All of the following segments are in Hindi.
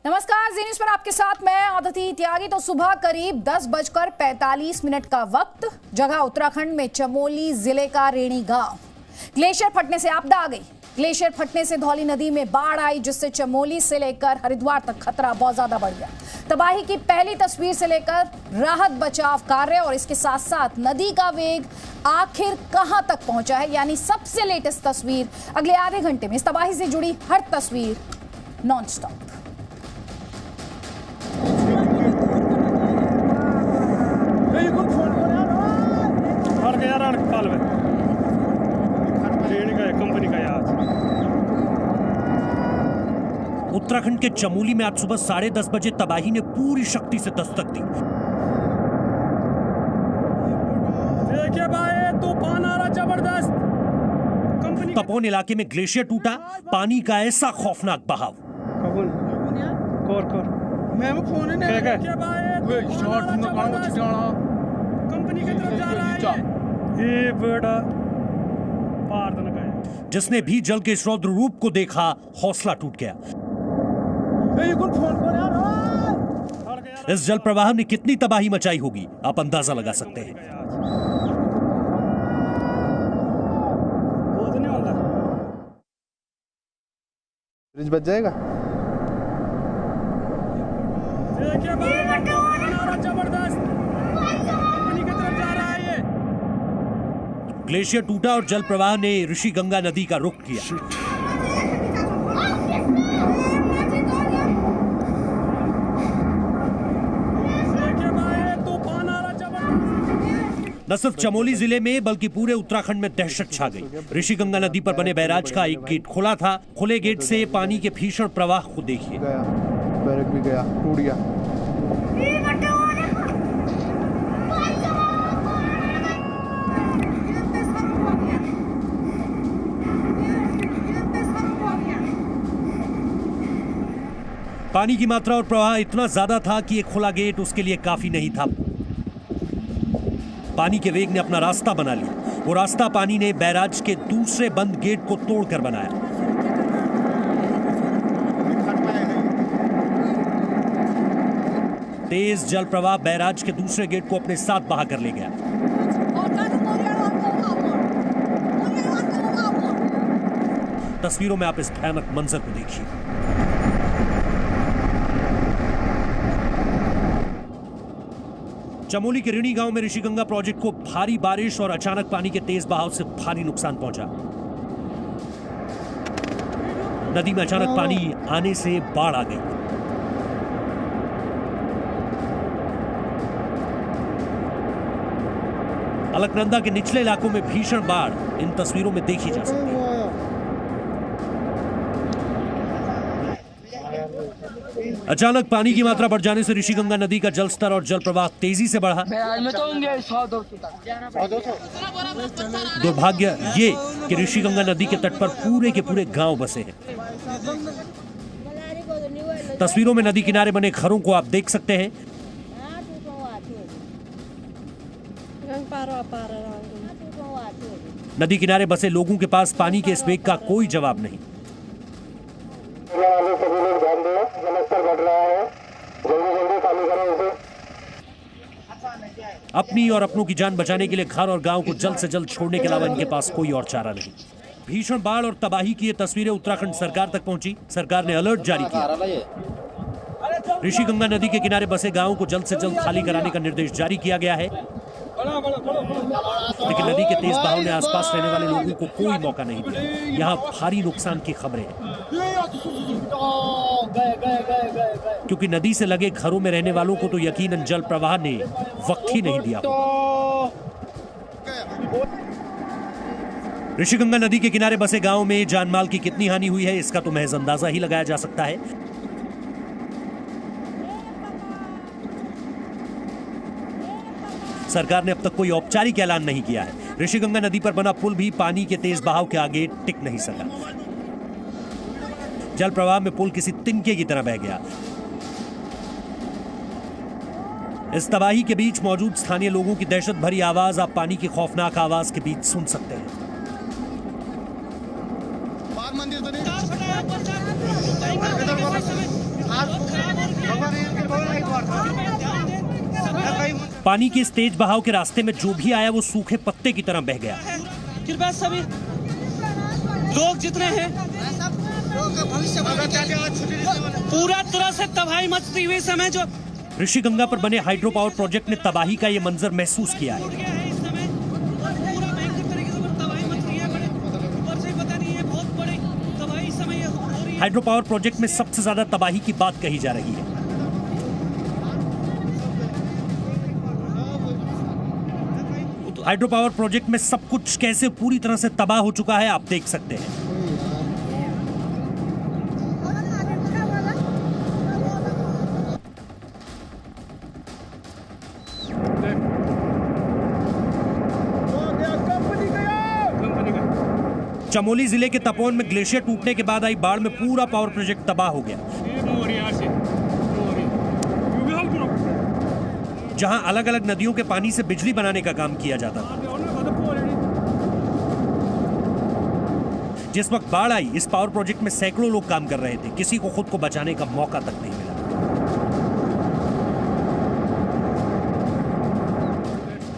नमस्कार, जी न्यूज़ पर आपके साथ मैं आदती त्यागी। तो सुबह करीब 10:45 का वक्त, जगह उत्तराखंड में चमोली जिले का रेणी गांव। ग्लेशियर फटने से आपदा आ गई। ग्लेशियर फटने से धौली नदी में बाढ़ आई, जिससे चमोली से लेकर हरिद्वार तक खतरा बहुत ज्यादा बढ़ गया। तबाही की पहली तस्वीर से लेकर राहत बचाव कार्य और इसके साथ साथ नदी का वेग आखिर कहां तक पहुंचा है, यानी सबसे लेटेस्ट तस्वीर। अगले आधे घंटे में इस तबाही से जुड़ी हर तस्वीर नॉन स्टॉप। उत्तराखंड के चमोली में आज सुबह 10:30 बजे तबाही ने पूरी शक्ति से दस्तक दी। देखिए भाई, तूफान आ रहा जबरदस्त। तपोवन इलाके में ग्लेशियर टूटा, पानी का ऐसा खौफनाक बहाव। कंपनी की तरफ जा रहा है। ये बड़ा जिसने भी जल के इस रौद्र रूप को देखा, हौसला टूट गया। इस जल प्रवाह ने कितनी तबाही मचाई होगी, आप अंदाजा लगा सकते हैं। ब्रिज बच जाएगा। देखिए भाई, जबरदस्त। कंपनी की तरफ जा रहा है ये। ग्लेशियर टूटा और जल प्रवाह ने ऋषिगंगा नदी का रुख किया। न सिर्फ चमोली जिले में बल्कि पूरे उत्तराखंड में दहशत छा गई। ऋषिगंगा नदी पर बने बैराज का एक गेट खुला था। खुले गेट से पानी के भीषण प्रवाह को देखिए। बैरक भी गया, टूट गया। पानी की मात्रा और प्रवाह इतना ज्यादा था कि एक खुला गेट उसके लिए काफी नहीं था। पानी के वेग ने अपना रास्ता बना लिया। वो रास्ता पानी ने बैराज के दूसरे बंद गेट को तोड़कर बनाया। तेज जल प्रवाह बैराज के दूसरे गेट को अपने साथ बहा कर ले गया। तस्वीरों में आप इस भयानक मंजर को देखिए। चमोली के रेणी गांव में ऋषिगंगा प्रोजेक्ट को भारी बारिश और अचानक पानी के तेज बहाव से भारी नुकसान पहुंचा। नदी में अचानक पानी आने से बाढ़ आ गई। अलकनंदा के निचले इलाकों में भीषण बाढ़ इन तस्वीरों में देखी जा सकती है। अचानक पानी की मात्रा बढ़ जाने से ऋषिगंगा नदी का जल स्तर और जल प्रवाह तेजी से बढ़ा। दुर्भाग्य ये कि ऋषिगंगा नदी के तट पर पूरे के पूरे गांव बसे हैं। तस्वीरों में नदी किनारे बने घरों को आप देख सकते हैं। नदी किनारे बसे लोगों के पास पानी के इस वेग का कोई जवाब नहीं। सभी लोग ध्यान दें, जलस्तर बढ़ रहा है, जल्दी खाली करें इसे। अपनी और अपनों की जान बचाने के लिए घर और गांव को जल्द से जल्द छोड़ने के अलावा इनके पास कोई और चारा नहीं। भीषण बाढ़ और तबाही की ये तस्वीरें उत्तराखंड सरकार तक पहुंची। सरकार ने अलर्ट जारी किया। ऋषिगंगा नदी के किनारे बसे गांवों को जल्द से जल्द खाली कराने का निर्देश जारी किया गया है। लेकिन नदी के तेज बहाव ने आसपास रहने वाले लोगों को कोई मौका नहीं दिया। यहाँ भारी नुकसान की खबरें हैं, क्योंकि नदी से लगे घरों में रहने वालों को तो यकीनन जल प्रवाह ने वक्त ही नहीं दिया। ऋषिगंगा नदी के किनारे बसे गांव में जानमाल की कितनी हानि हुई है, इसका तो महज अंदाजा ही लगाया जा सकता है। सरकार ने अब तक कोई औपचारिक ऐलान नहीं किया है। ऋषिगंगा नदी पर बना पुल भी पानी के तेज बहाव के आगे टिक नहीं सका। जल प्रवाह में पुल किसी तिनके की तरह बह गया। इस तबाही के बीच मौजूद स्थानीय लोगों की दहशत भरी आवाज आप पानी की खौफनाक आवाज के बीच सुन सकते हैं। मंदिर तो नहीं पानी के इस तेज बहाव के रास्ते में जो भी आया वो सूखे पत्ते की तरह बह गया। कृपया सभी लोग जितने हैं पूरा तरह से तबाही मचती हुई समय जो ऋषिगंगा पर बने हाइड्रो पावर प्रोजेक्ट ने तबाही का ये मंजर महसूस किया है। इस समय पूरा भयंकर तरीके से तबाही मच रही है। ऊपर से पता नहीं है, बहुत बड़ी तबाही इस समय हो रही है। हाइड्रो पावर प्रोजेक्ट में सबसे ज्यादा तबाही की बात कही जा रही है। हाइड्रो पावर प्रोजेक्ट में सब कुछ कैसे पूरी तरह से तबाह हो चुका है आप देख सकते हैं। चमोली जिले के तपोवन में ग्लेशियर टूटने के बाद आई बाढ़ में पूरा पावर प्रोजेक्ट तबाह हो गया। जहां अलग अलग नदियों के पानी से बिजली बनाने का काम किया जाता था। जिस वक्त बाढ़ आई इस पावर प्रोजेक्ट में सैकड़ों लोग काम कर रहे थे। किसी को खुद को बचाने का मौका तक नहीं मिला।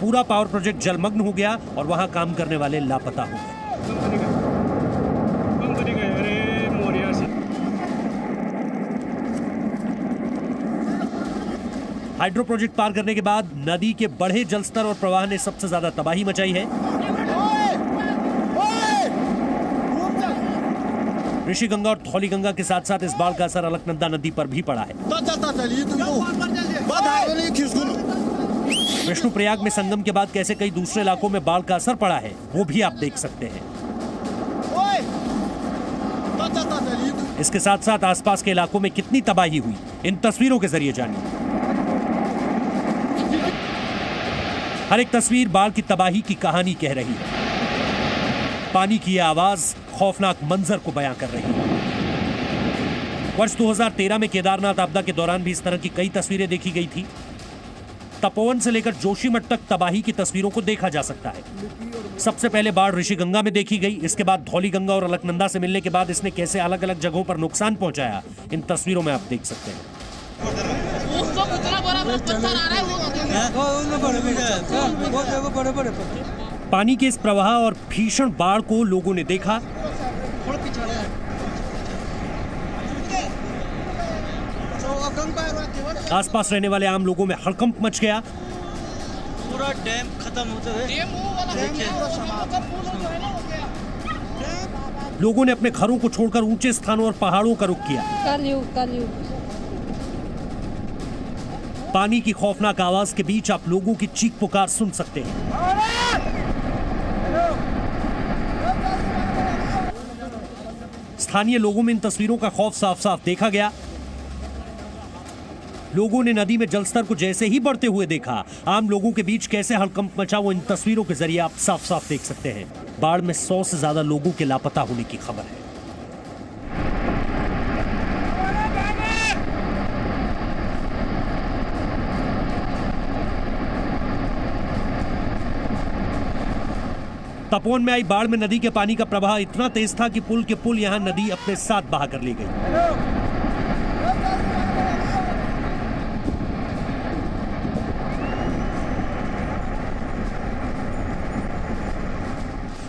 पूरा पावर प्रोजेक्ट जलमग्न हो गया और वहां काम करने वाले लापता हो गए। हाइड्रो प्रोजेक्ट पार करने के बाद नदी के बढ़े जलस्तर और प्रवाह ने सबसे ज्यादा तबाही मचाई है। ऋषिगंगा और धौलीगंगा के साथ साथ इस बाढ़ का असर अलकनंदा नदी पर भी पड़ा है। विष्णुप्रयाग में संगम के बाद कैसे कई दूसरे इलाकों में बाढ़ का असर पड़ा है वो भी आप देख सकते हैं। इसके साथ साथ आसपास के इलाकों में कितनी तबाही हुई इन तस्वीरों के जरिए जानिए। हर एक तस्वीर बाढ़ की तबाही की कहानी कह रही है। पानी की यह आवाज खौफनाक मंजर को बयां कर रही है। वर्ष 2013 में केदारनाथ आपदा के दौरान भी इस तरह की कई तस्वीरें देखी गई थी। तपोवन से लेकर जोशीमठ तक तबाही की तस्वीरों को देखा जा सकता है। सबसे पहले बाढ़ ऋषिगंगा में देखी गई। इसके बाद धौलीगंगा और अलकनंदा से मिलने के बाद इसने कैसे अलग अलग जगहों पर नुकसान पहुंचाया इन तस्वीरों में आप देख सकते हैं। पानी के इस प्रवाह और भीषण बाढ़ को लोगों ने देखा। आसपास रहने वाले आम लोगों में हड़कंप मच गया। पूरा डैम खत्म हो गया। लोगों ने अपने घरों को छोड़कर ऊंचे स्थानों और पहाड़ों का रुख किया। पानी की खौफनाक आवाज के बीच आप लोगों की चीख पुकार सुन सकते हैं। स्थानीय लोगों में इन तस्वीरों का खौफ साफ साफ देखा गया। लोगों ने नदी में जलस्तर को जैसे ही बढ़ते हुए देखा, आम लोगों के बीच कैसे हड़कंप मचा वो इन तस्वीरों के जरिए आप साफ साफ देख सकते हैं। बाढ़ में 100 से ज्यादा लोगों के लापता होने की खबर है। तपोवन में आई बाढ़ में नदी के पानी का प्रवाह इतना तेज था कि पुल के पुल यहां नदी अपने साथ बहा कर ले गई।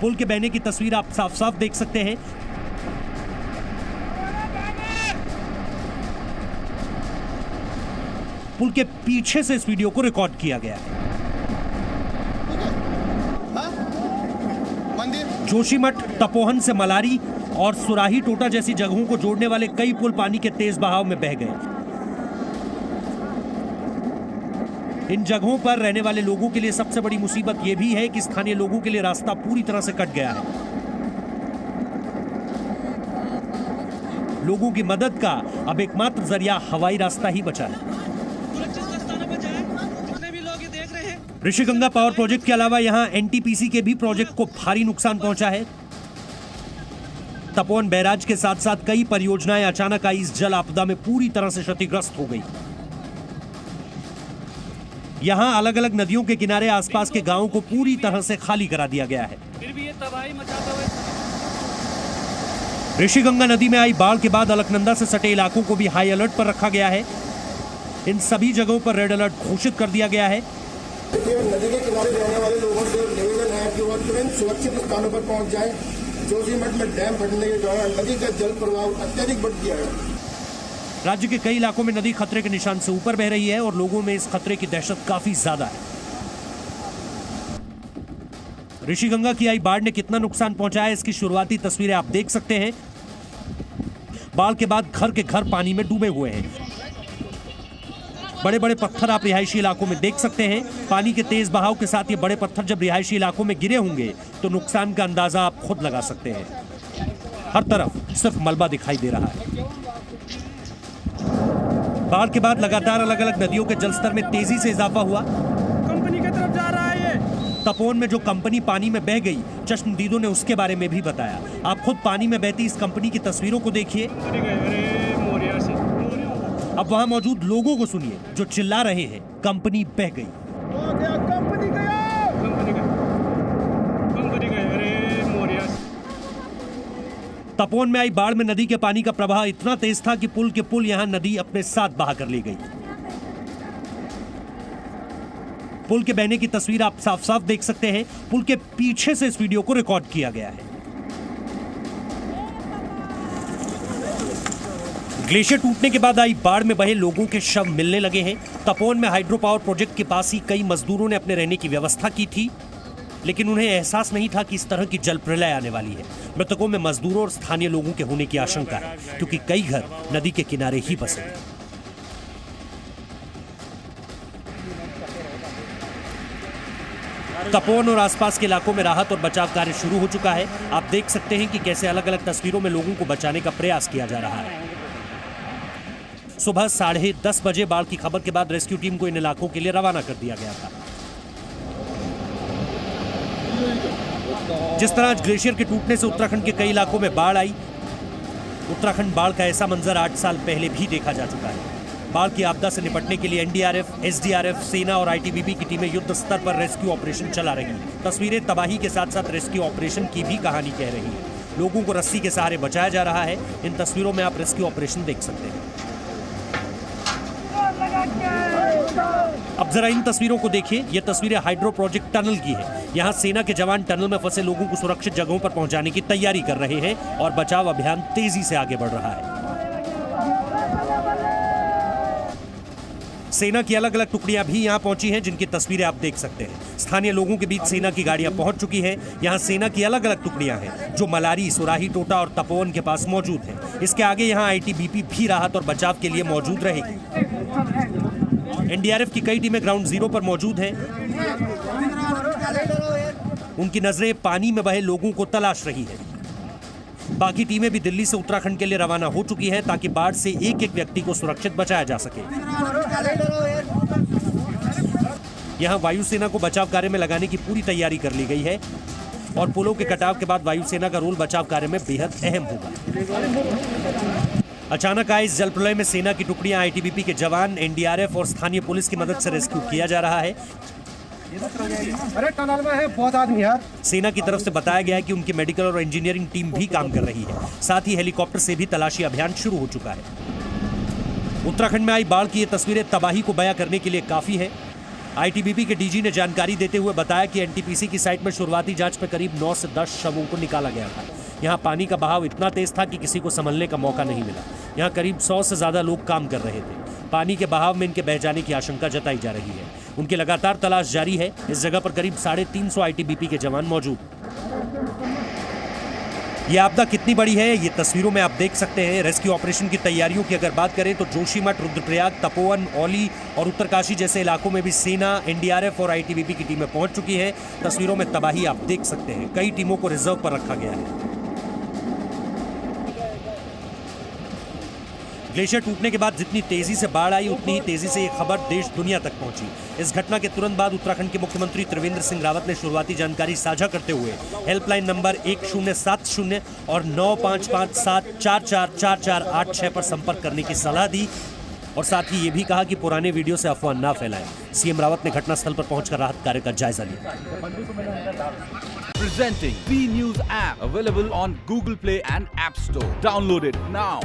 पुल के बहने की तस्वीर आप साफ साफ देख सकते हैं। पुल के पीछे से इस वीडियो को रिकॉर्ड किया गया है। जोशीमठ, तपोवन से मलारी और सुराही टोटा जैसी जगहों को जोड़ने वाले कई पुल पानी के तेज बहाव में बह गए। इन जगहों पर रहने वाले लोगों के लिए सबसे बड़ी मुसीबत यह भी है कि स्थानीय लोगों के लिए रास्ता पूरी तरह से कट गया है। लोगों की मदद का अब एकमात्र जरिया हवाई रास्ता ही बचा है। ऋषिगंगा पावर प्रोजेक्ट के अलावा यहां एनटीपीसी के भी प्रोजेक्ट को भारी नुकसान पहुंचा है। तपोवन बैराज के साथ साथ कई परियोजनाएं अचानक आई इस जल आपदा में पूरी तरह से क्षतिग्रस्त हो गई। यहां अलग अलग नदियों के किनारे आसपास के गांवों को पूरी तरह से खाली करा दिया गया है। फिर भी ये तबाही मचाता हुआ ऋषिगंगा नदी में आई बाढ़ के बाद अलकनंदा से सटे इलाकों को भी हाई अलर्ट पर रखा गया है। इन सभी जगहों पर रेड अलर्ट घोषित कर दिया गया है। देखिए, नदी के किनारे रहने वाले लोगों से निवेदन है कि वो तुरंत सुरक्षित स्थानों पर पहुंच जाएं। जोशीमठ में डैम फटने के दौरान नदी का जल प्रवाह अत्यधिक बढ़ गया है। राज्य के कई इलाकों में नदी खतरे के निशान से ऊपर बह रही है और लोगों में इस खतरे की दहशत काफी ज्यादा है। ऋषिगंगा की आई बाढ़ ने कितना नुकसान पहुंचाया, इसकी शुरुआती तस्वीरें आप देख सकते हैं। बाढ़ के बाद घर के घर पानी में डूबे हुए हैं। बड़े बड़े पत्थर आप रिहायशी इलाकों में देख सकते हैं। पानी के तेज बहाव के साथ ये बड़े पत्थर जब रिहायशी इलाकों में गिरे होंगे तो नुकसान का अंदाजा आप खुद लगा सकते हैं। हर तरफ सिर्फ मलबा दिखाई दे रहा है। बाढ़ के बाद लगातार अलग अलग नदियों के जलस्तर में तेजी से इजाफा हुआ। कंपनी की तरफ जा रहा है ये। तपोवन में जो कंपनी पानी में बह गई, चश्मदीदों ने उसके बारे में भी बताया। आप खुद पानी में बहती इस कंपनी की तस्वीरों को देखिए। अब वहां मौजूद लोगों को सुनिए जो चिल्ला रहे हैं, कंपनी बह गई। तपोवन में आई बाढ़ में नदी के पानी का प्रवाह इतना तेज था कि पुल के पुल यहां नदी अपने साथ बहा कर ले गई। पुल के बहने की तस्वीर आप साफ साफ देख सकते हैं। पुल के पीछे से इस वीडियो को रिकॉर्ड किया गया है। ग्लेशियर टूटने के बाद आई बाढ़ में बहे लोगों के शव मिलने लगे हैं। तपोवन में हाइड्रो पावर प्रोजेक्ट के पास ही कई मजदूरों ने अपने रहने की व्यवस्था की थी, लेकिन उन्हें एहसास नहीं था कि इस तरह की जल प्रलय आने वाली है। मृतकों में मजदूरों और स्थानीय लोगों के होने की आशंका है, क्योंकि कई घर नदी के किनारे ही बसे हैं। तपोवन और आसपास के इलाकों में राहत और बचाव कार्य शुरू हो चुका है। आप देख सकते हैं कि कैसे अलग अलग तस्वीरों में लोगों को बचाने का प्रयास किया जा रहा है। सुबह 10:30 बजे बाढ़ की खबर के बाद रेस्क्यू टीम को इन इलाकों के लिए रवाना कर दिया गया था। जिस तरह आज ग्लेशियर के टूटने से उत्तराखंड के कई इलाकों में बाढ़ आई, उत्तराखंड बाढ़ का ऐसा मंजर 8 साल पहले भी देखा जा चुका है। बाढ़ की आपदा से निपटने के लिए एनडीआरएफ, एसडीआरएफ, सेना और आईटीबीपी की टीमें युद्ध स्तर पर रेस्क्यू ऑपरेशन चला रही हैं। तस्वीरें तबाही के साथ साथ रेस्क्यू ऑपरेशन की भी कहानी कह रही है। लोगों को रस्सी के सहारे बचाया जा रहा है। इन तस्वीरों में आप रेस्क्यू ऑपरेशन देख सकते हैं। अब जरा इन तस्वीरों को देखिए। ये तस्वीरें हाइड्रो प्रोजेक्ट टनल की है। यहाँ सेना के जवान टनल में फंसे लोगों को सुरक्षित जगहों पर पहुंचाने की तैयारी कर रहे हैं और बचाव अभियान तेजी से आगे बढ़ रहा है। सेना की अलग अलग टुकड़ियां भी यहां पहुंची हैं, जिनकी तस्वीरें आप देख सकते हैं। स्थानीय लोगों के बीच सेना की गाड़ियां पहुंच चुकी हैं। यहां सेना की अलग अलग टुकड़ियां हैं जो मलारी, सुराही, टोटा और तपोवन के पास मौजूद हैं। इसके आगे यहां आईटीबीपी भी राहत और बचाव के लिए मौजूद रहेगी। एनडीआरएफ की कई टीमें ग्राउंड जीरो पर मौजूद हैं। उनकी नजरें पानी में बहे लोगों को तलाश रही हैं। बाकी टीमें भी दिल्ली से उत्तराखंड के लिए रवाना हो चुकी हैं ताकि बाढ़ से एक एक व्यक्ति को सुरक्षित बचाया जा सके। यहां वायुसेना को बचाव कार्य में लगाने की पूरी तैयारी कर ली गई है और पुलों के कटाव के बाद वायुसेना का रोल बचाव कार्य में बेहद अहम होगा। अचानक आए इस जल प्रलय में सेना की टुकड़ियां, आईटीबीपी के जवान, एनडीआरएफ और स्थानीय पुलिस की मदद से रेस्क्यू किया जा रहा है। अरे टनल में है बहुत आदमी यार। सेना की तरफ से बताया गया है कि उनकी मेडिकल और इंजीनियरिंग टीम भी काम कर रही है। साथ ही हेलीकॉप्टर से भी तलाशी अभियान शुरू हो चुका है। उत्तराखंड में आई बाढ़ की ये तस्वीरें तबाही को बयां करने के लिए काफी है। आईटीबीपी के डीजी ने जानकारी देते हुए बताया कि एनटीपीसी की साइट में शुरुआती जांच में करीब 9 से 10 शवों को निकाला गया था। यहाँ पानी का बहाव इतना तेज था कि किसी को संभलने का मौका नहीं मिला। यहाँ करीब 100 से ज्यादा लोग काम कर रहे थे। पानी के बहाव में इनके बह जाने की आशंका जताई जा रही है। उनकी लगातार तलाश जारी है। इस जगह पर करीब 350 आईटीबीपी के जवान मौजूद। ये आपदा कितनी बड़ी है ये तस्वीरों में आप देख सकते हैं। रेस्क्यू ऑपरेशन की तैयारियों की अगर बात करें तो जोशीमठ, रुद्रप्रयाग, तपोवन, औली और उत्तरकाशी जैसे इलाकों में भी सेना, एनडीआरएफ और आईटीबीपी की टीमें पहुंच चुकी हैं। तस्वीरों में तबाही आप देख सकते हैं। कई टीमों को रिजर्व पर रखा गया है। ग्लेशियर टूटने के बाद जितनी तेजी से बाढ़ आई, उतनी ही तेजी से ये खबर देश दुनिया तक पहुंची। इस घटना के तुरंत बाद उत्तराखंड के मुख्यमंत्री त्रिवेंद्र सिंह रावत ने शुरुआती जानकारी साझा करते हुए हेल्पलाइन नंबर 1070 और 9557444486 पर संपर्क करने की सलाह दी और साथ ही ये भी कहा कि पुराने वीडियो से अफवाह न फैलाएं। सीएम रावत ने घटनास्थल पर पहुंचकर राहत कार्य का जायजा लिया। Presenting B News app available on Google Play and App Store. Download it now.